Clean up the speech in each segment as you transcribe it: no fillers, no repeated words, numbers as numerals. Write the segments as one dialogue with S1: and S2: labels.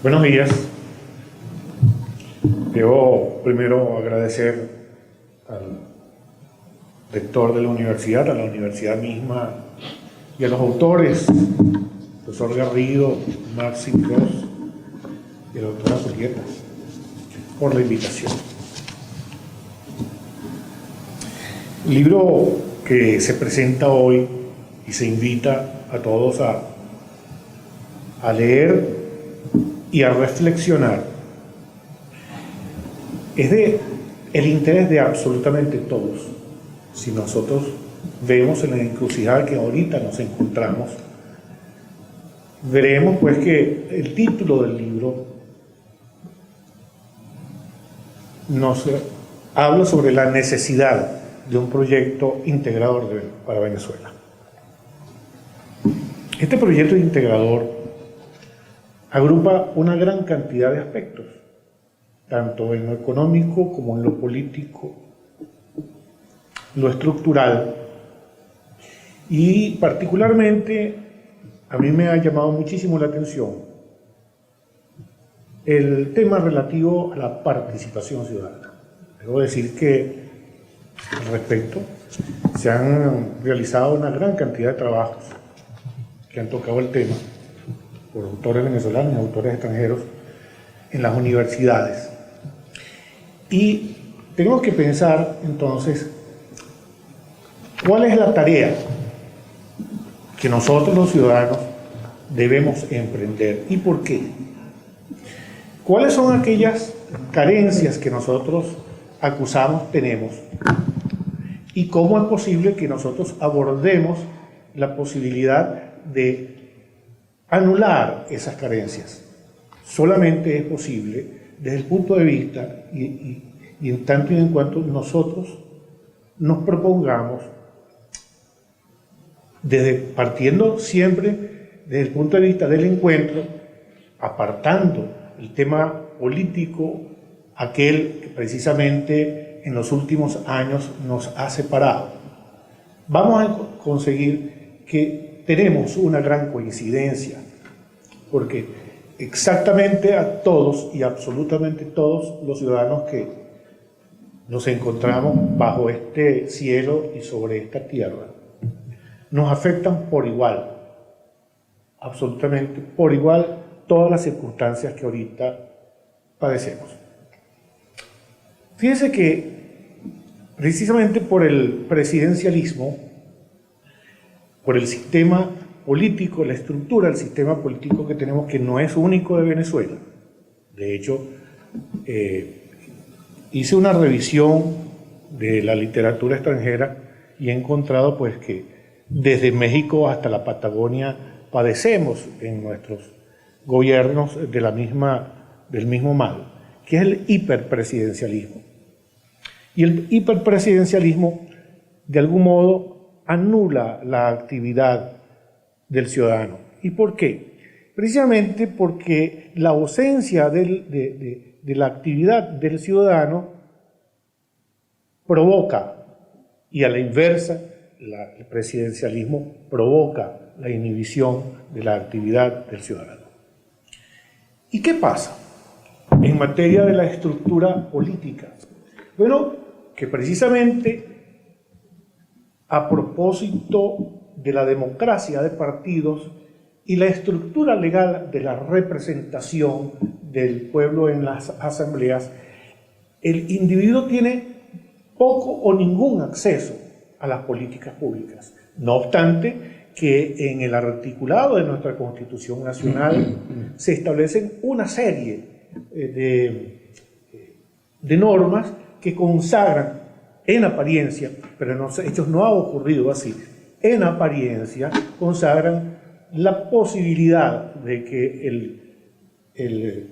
S1: Buenos días. Debo primero agradecer al rector de la universidad, a la universidad misma y a los autores, profesor Garrido, Maxim Cross y la doctora Julieta, por la invitación. El libro que se presenta hoy y se invita a todos a leer y a reflexionar es de el interés de absolutamente todos. Si nosotros vemos en la encrucijada que ahorita nos encontramos, veremos pues que el título del libro nos habla sobre la necesidad de un proyecto integrador para Venezuela. Este proyecto integrador agrupa una gran cantidad de aspectos, tanto en lo económico como en lo político, lo estructural, y particularmente a mí me ha llamado muchísimo la atención el tema relativo a la participación ciudadana. Debo decir que al respecto se han realizado una gran cantidad de trabajos que han tocado el tema por autores venezolanos y autores extranjeros en las universidades. Y tenemos que pensar entonces cuál es la tarea que nosotros los ciudadanos debemos emprender y por qué. ¿Cuáles son aquellas carencias que nosotros acusamos tenemos y cómo es posible que nosotros abordemos la posibilidad de anular esas carencias? Solamente es posible desde el punto de vista y en tanto y en cuanto nosotros nos propongamos, partiendo siempre desde el punto de vista del encuentro, apartando el tema político, aquel que precisamente en los últimos años nos ha separado. Vamos a conseguir que tenemos una gran coincidencia, porque exactamente a todos y absolutamente todos los ciudadanos que nos encontramos bajo este cielo y sobre esta tierra, nos afectan por igual, absolutamente por igual, todas las circunstancias que ahorita padecemos. Fíjense que precisamente por el presidencialismo, por el sistema político, la estructura del sistema político que tenemos, que no es único de Venezuela. De hecho, hice una revisión de la literatura extranjera y he encontrado pues que desde México hasta la Patagonia padecemos en nuestros gobiernos del mismo mal, que es el hiperpresidencialismo. Y el hiperpresidencialismo, de algún modo, anula la actividad del ciudadano. ¿Y por qué? Precisamente porque la ausencia de la actividad del ciudadano provoca, y a la inversa, el presidencialismo provoca la inhibición de la actividad del ciudadano. ¿Y qué pasa en materia de la estructura política? Bueno, que precisamente a propósito de la democracia de partidos y la estructura legal de la representación del pueblo en las asambleas, el individuo tiene poco o ningún acceso a las políticas públicas. No obstante, que en el articulado de nuestra Constitución Nacional se establecen una serie de normas que consagran en apariencia, pero en los hechos no ha ocurrido así, en apariencia consagran la posibilidad de que el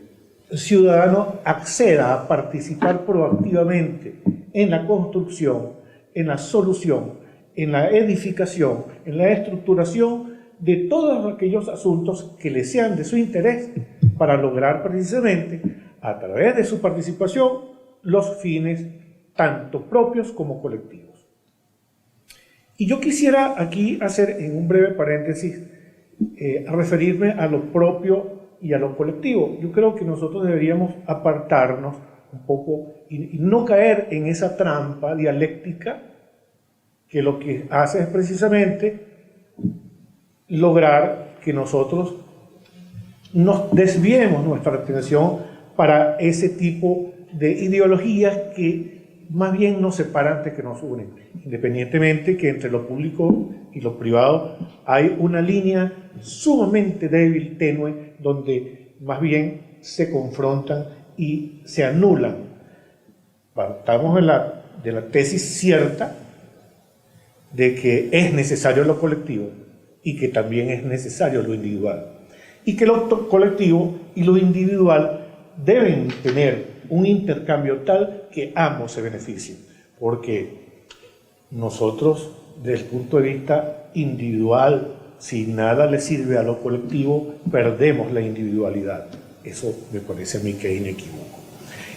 S1: ciudadano acceda a participar proactivamente en la construcción, en la solución, en la edificación, en la estructuración de todos aquellos asuntos que le sean de su interés para lograr precisamente, a través de su participación, los fines tanto propios como colectivos. Y yo quisiera aquí hacer en un breve paréntesis, referirme a lo propio y a lo colectivo. Yo creo que nosotros deberíamos apartarnos un poco y no caer en esa trampa dialéctica que lo que hace es precisamente lograr que nosotros nos desviemos nuestra atención para ese tipo de ideologías que más bien nos separan que nos unen, independientemente que entre lo público y lo privado hay una línea sumamente débil, tenue, donde más bien se confrontan y se anulan. Partamos de la tesis cierta de que es necesario lo colectivo y que también es necesario lo individual. Y que lo colectivo y lo individual deben tener un intercambio tal que ambos se beneficien. Porque nosotros, desde el punto de vista individual, si nada le sirve a lo colectivo, perdemos la individualidad. Eso me parece a mí que es inequívoco.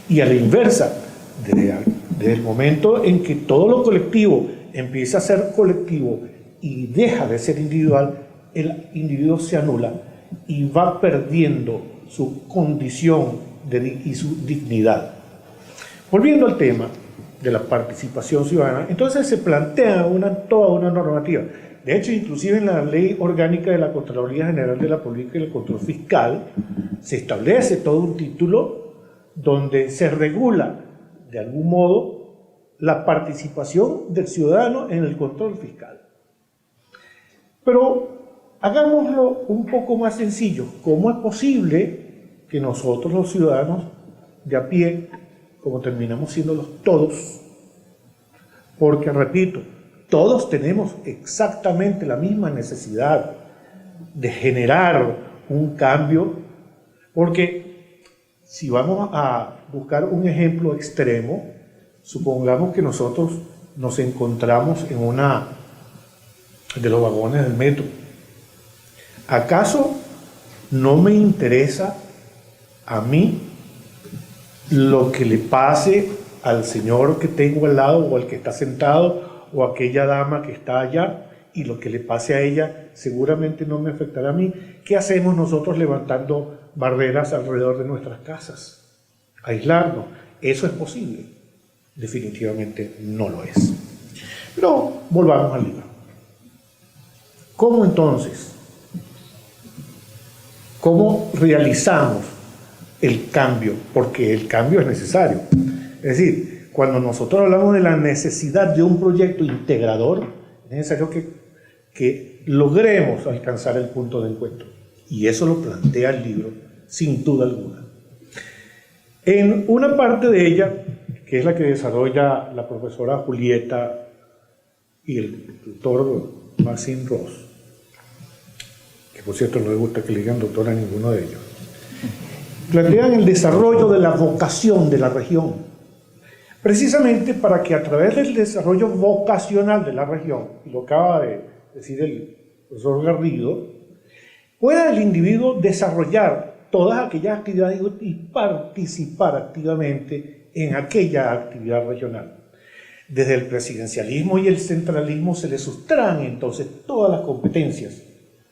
S1: Y a la inversa, desde el momento en que todo lo colectivo empieza a ser colectivo y deja de ser individual, el individuo se anula y va perdiendo su condición y su dignidad. Volviendo al tema de la participación ciudadana, entonces se plantea toda una normativa. De hecho, inclusive en la Ley Orgánica de la Contraloría General de la Política y el Control Fiscal, se establece todo un título donde se regula, de algún modo, la participación del ciudadano en el control fiscal. Pero hagámoslo un poco más sencillo. ¿Cómo es posible que nosotros los ciudadanos de a pie, como terminamos siendo todos, porque repito, todos tenemos exactamente la misma necesidad de generar un cambio, porque si vamos a buscar un ejemplo extremo, supongamos que nosotros nos encontramos en una de los vagones del metro. ¿Acaso no me interesa a mí lo que le pase al señor que tengo al lado o al que está sentado o a aquella dama que está allá? Y lo que le pase a ella seguramente no me afectará a mí. ¿Qué hacemos nosotros levantando barreras alrededor de nuestras casas? Aislarnos. ¿Eso es posible? Definitivamente no lo es. Pero volvamos al libro. ¿Cómo entonces? ¿Cómo realizamos el cambio? Porque el cambio es necesario. Es decir, cuando nosotros hablamos de la necesidad de un proyecto integrador, es necesario que logremos alcanzar el punto de encuentro. Y eso lo plantea el libro, sin duda alguna. En una parte de ella, que es la que desarrolla la profesora Julieta y el doctor Maxime Ross, que por cierto no le gusta que le digan doctor a ninguno de ellos, plantean el desarrollo de la vocación de la región, precisamente para que a través del desarrollo vocacional de la región, y lo acaba de decir el profesor Garrido, pueda el individuo desarrollar todas aquellas actividades y participar activamente en aquella actividad regional. Desde el presidencialismo y el centralismo se le sustraen entonces todas las competencias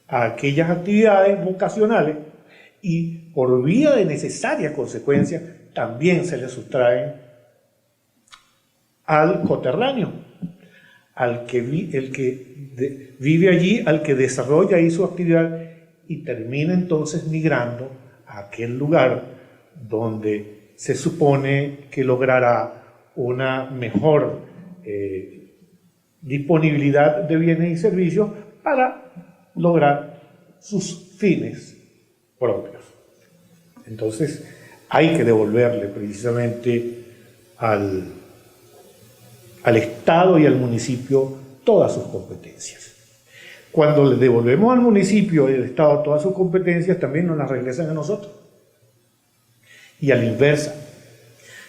S1: a aquellas actividades vocacionales y por vía de necesaria consecuencia también se le sustraen al coterráneo, al que vive allí, al que desarrolla ahí su actividad y termina entonces migrando a aquel lugar donde se supone que logrará una mejor disponibilidad de bienes y servicios para lograr sus fines propios. Entonces hay que devolverle precisamente al Estado y al municipio todas sus competencias. Cuando le devolvemos al municipio y al Estado todas sus competencias, también nos las regresan a nosotros. Y a la inversa,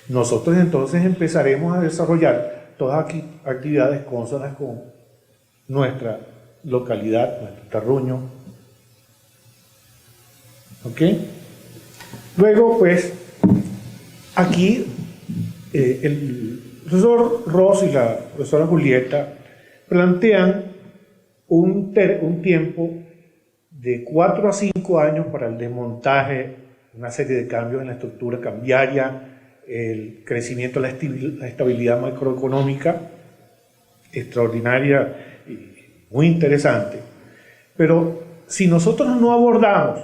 S1: nosotros entonces empezaremos a desarrollar todas actividades cónsonas con nuestra localidad, nuestro terruño. ¿Ok? Luego, pues, aquí el profesor Ross y la profesora Julieta plantean un tiempo de 4 a 5 años para el desmontaje, una serie de cambios en la estructura cambiaria, el crecimiento, la estabilidad macroeconómica extraordinaria y muy interesante. Pero si nosotros no abordamos,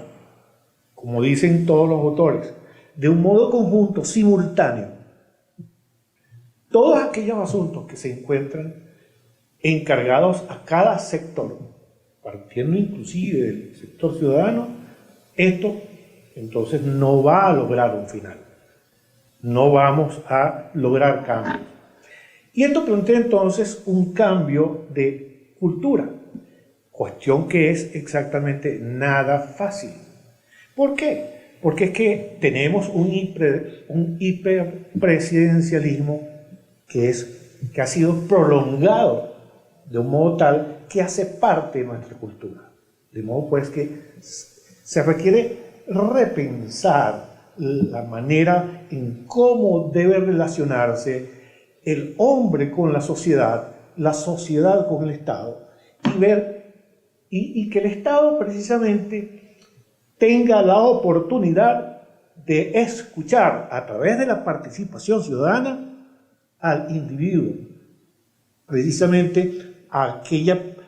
S1: como dicen todos los autores, de un modo conjunto, simultáneo, todos aquellos asuntos que se encuentran encargados a cada sector, partiendo inclusive del sector ciudadano, esto entonces no va a lograr un final. No vamos a lograr cambios. Y esto plantea entonces un cambio de cultura, cuestión que es exactamente nada fácil. ¿Por qué? Porque es que tenemos un hiperpresidencialismo que ha sido prolongado de un modo tal que hace parte de nuestra cultura. De modo pues que se requiere repensar la manera en cómo debe relacionarse el hombre con la sociedad con el Estado, y que el Estado precisamente tenga la oportunidad de escuchar a través de la participación ciudadana al individuo, precisamente a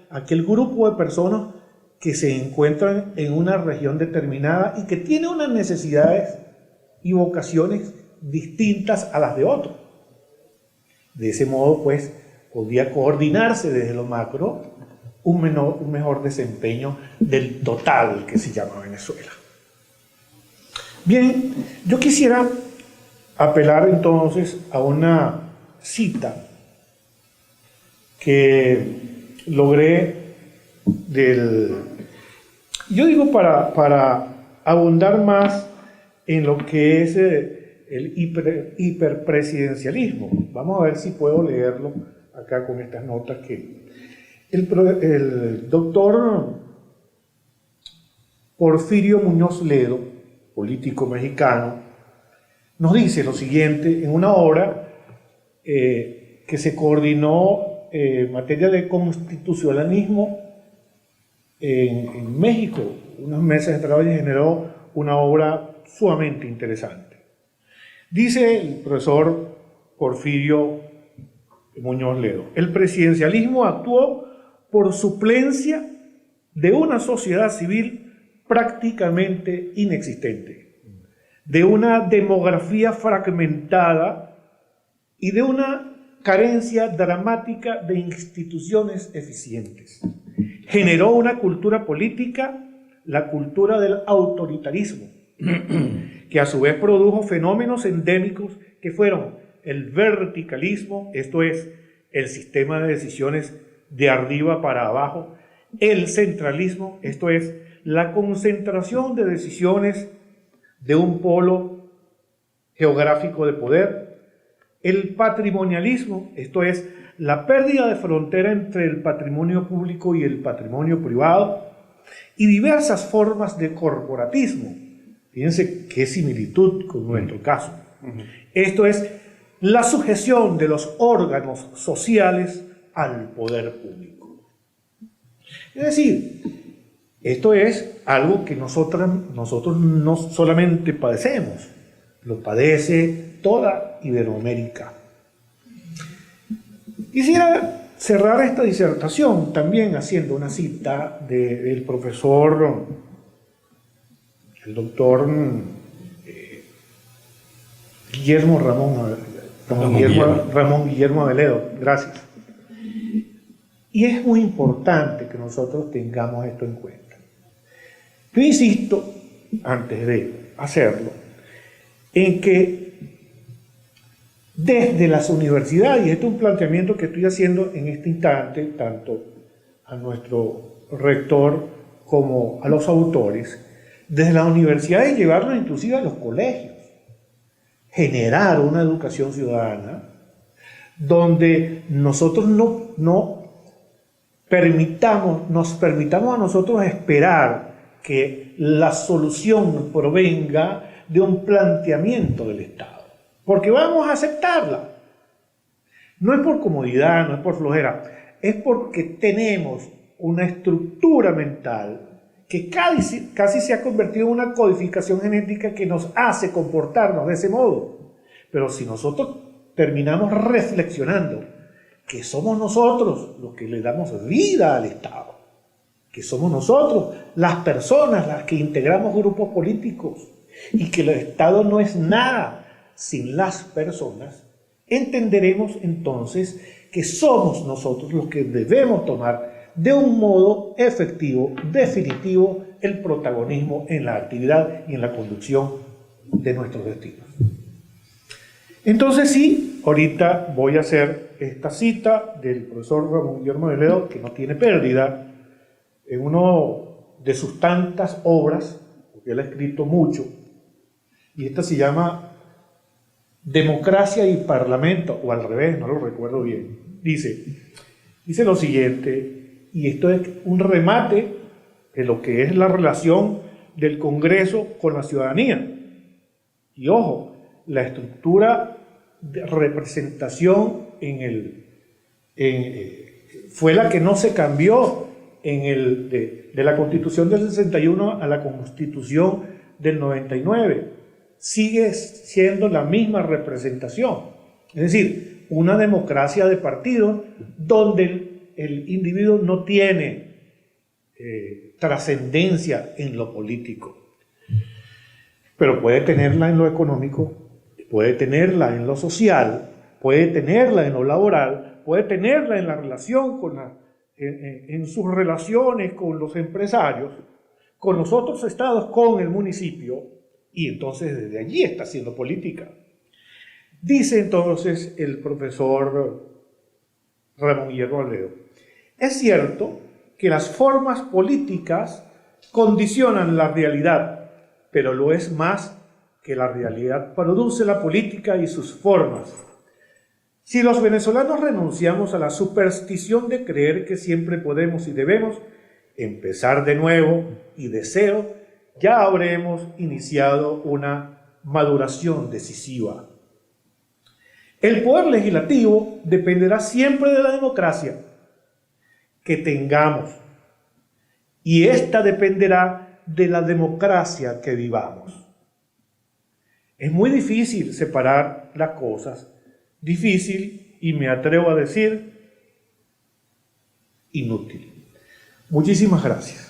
S1: aquel grupo de personas que se encuentran en una región determinada y que tiene unas necesidades y vocaciones distintas a las de otros. De ese modo, pues, podría coordinarse desde lo macro un mejor desempeño del total que se llama Venezuela. Bien, yo quisiera apelar entonces a una cita que logré yo digo para abundar más en lo que es el hiperpresidencialismo. Vamos a ver si puedo leerlo acá con estas notas que el doctor Porfirio Muñoz Ledo, político mexicano, nos dice lo siguiente en una obra que se coordinó en materia de constitucionalismo en México. Unos meses de trabajo y generó una obra sumamente interesante. Dice el profesor Porfirio Muñoz Ledo: el presidencialismo actuó por suplencia de una sociedad civil prácticamente inexistente, de una demografía fragmentada y de una carencia dramática de instituciones eficientes. Generó una cultura política, la cultura del autoritarismo, que a su vez produjo fenómenos endémicos que fueron el verticalismo, esto es, el sistema de decisiones de arriba para abajo, el centralismo, esto es, la concentración de decisiones de un polo geográfico de poder, el patrimonialismo, esto es, la pérdida de frontera entre el patrimonio público y el patrimonio privado, y diversas formas de corporatismo. Fíjense qué similitud con nuestro caso. Esto es la sujeción de los órganos sociales al poder público. Es decir, esto es algo que nosotros no solamente padecemos, lo padece toda Iberoamérica. Quisiera cerrar esta disertación también haciendo una cita del profesor, el doctor Ramón Guillermo Aveledo. Gracias. Y es muy importante que nosotros tengamos esto en cuenta. Yo insisto, antes de hacerlo, en que desde las universidades, y este es un planteamiento que estoy haciendo en este instante, tanto a nuestro rector como a los autores, desde las universidades llevarlo inclusive a los colegios, generar una educación ciudadana donde nosotros nos permitamos a nosotros esperar que la solución provenga de un planteamiento del Estado, porque vamos a aceptarla. No es por comodidad, no es por flojera, es porque tenemos una estructura mental que casi se ha convertido en una codificación genética que nos hace comportarnos de ese modo. Pero si nosotros terminamos reflexionando que somos nosotros los que le damos vida al Estado, que somos nosotros las personas las que integramos grupos políticos y que el Estado no es nada sin las personas, entenderemos entonces que somos nosotros los que debemos tomar de un modo efectivo, definitivo, el protagonismo en la actividad y en la conducción de nuestros destinos. Entonces sí, ahorita voy a hacer esta cita del profesor Ramón Guillermo de Ledo, que no tiene pérdida, en una de sus tantas obras, porque él ha escrito mucho, y esta se llama Democracia y Parlamento, o al revés, no lo recuerdo bien. Dice lo siguiente, y esto es un remate de lo que es la relación del Congreso con la ciudadanía. Y ojo, la estructura de representación fue la que no se cambió de la Constitución del 61 a la Constitución del 99. Sigue siendo la misma representación. Es decir, una democracia de partidos donde el individuo no tiene trascendencia en lo político, pero puede tenerla en lo económico, puede tenerla en lo social, puede tenerla en lo laboral, puede tenerla en la relación en sus relaciones con los empresarios, con los otros estados, con el municipio, y entonces desde allí está haciendo política. Dice entonces el profesor Ramón Guillermo de Ledo: es cierto que las formas políticas condicionan la realidad, pero lo es más que la realidad produce la política y sus formas. Si los venezolanos renunciamos a la superstición de creer que siempre podemos y debemos empezar de nuevo y de cero, ya habremos iniciado una maduración decisiva. El poder legislativo dependerá siempre de la democracia que tengamos, y esta dependerá de la democracia que vivamos. Es muy difícil separar las cosas, difícil, y me atrevo a decir, inútil. Muchísimas gracias.